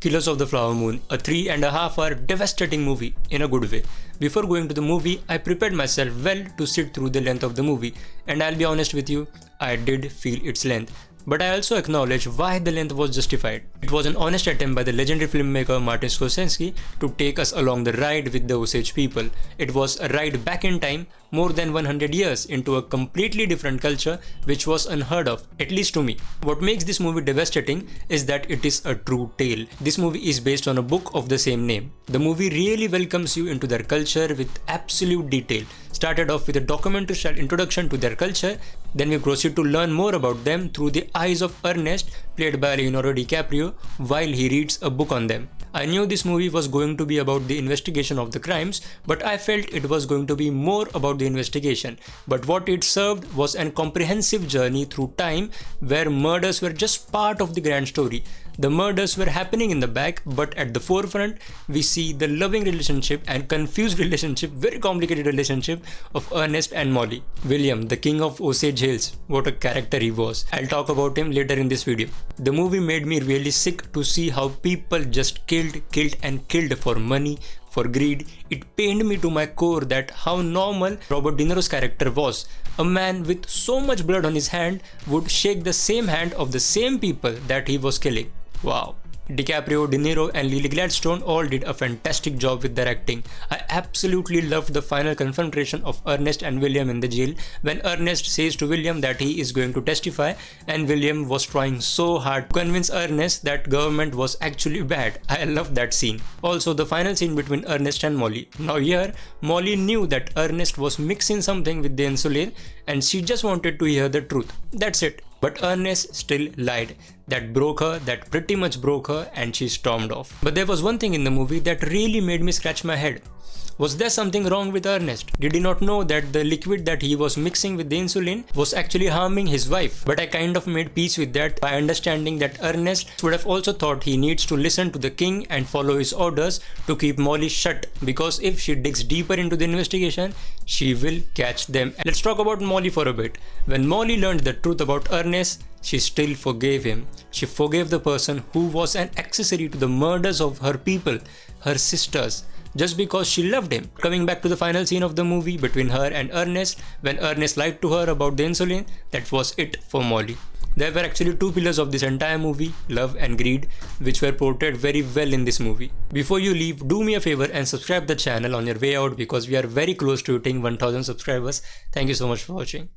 Killers of the Flower Moon, a 3.5-hour devastating movie in a good way. Before going to the movie, I prepared myself well to sit through the length of the movie, and I'll be honest with you, I did feel its length. But I also acknowledge why the length was justified. It was an honest attempt by the legendary filmmaker Martin Scorsese to take us along the ride with the Osage people. It was a ride back in time, more than 100 years, into a completely different culture which was unheard of, at least to me. What makes this movie devastating is that it is a true tale. This movie is based on a book of the same name. The movie really welcomes you into their culture with absolute detail. Started off with a documentary style introduction to their culture, then we proceed to learn more about them through the eyes of Ernest, played by Leonardo DiCaprio, while he reads a book on them. I knew this movie was going to be about the investigation of the crimes, but I felt it was going to be more about the investigation. But what it served was a comprehensive journey through time where murders were just part of the grand story. The murders were happening in the back, but at the forefront, we see the loving relationship and confused relationship, very complicated relationship of Ernest and Molly. William, the king of Osage Hills, what a character he was. I'll talk about him later in this video. The movie made me really sick to see how people just killed for money, for greed. It pained me to my core that how normal Robert De Niro's character was. A man with so much blood on his hand would shake the same hand of the same people that he was killing. Wow. DiCaprio, De Niro and Lily Gladstone all did a fantastic job with their acting. I absolutely loved the final confrontation of Ernest and William in the jail when Ernest says to William that he is going to testify, and William was trying so hard to convince Ernest that government was actually bad. I loved that scene. Also, the final scene between Ernest and Molly. Now here, Molly knew that Ernest was mixing something with the insulin and she just wanted to hear the truth. That's it. But Ernest still lied. That broke her, that pretty much broke her, and she stormed off. But there was one thing in the movie that really made me scratch my head. Was there something wrong with Ernest? Did he not know that the liquid that he was mixing with the insulin was actually harming his wife? But I kind of made peace with that by understanding that Ernest would have also thought he needs to listen to the king and follow his orders to keep Molly shut, because if she digs deeper into the investigation, she will catch them. Let's talk about Molly for a bit. When Molly learned the truth about Ernest, she still forgave him. She forgave the person who was an accessory to the murders of her people, her sisters, just because she loved him. Coming back to the final scene of the movie between her and Ernest, when Ernest lied to her about the insulin, that was it for Molly. There were actually two pillars of this entire movie, love and greed, which were portrayed very well in this movie. Before you leave, do me a favor and subscribe the channel on your way out, because we are very close to hitting 1000 subscribers. Thank you so much for watching.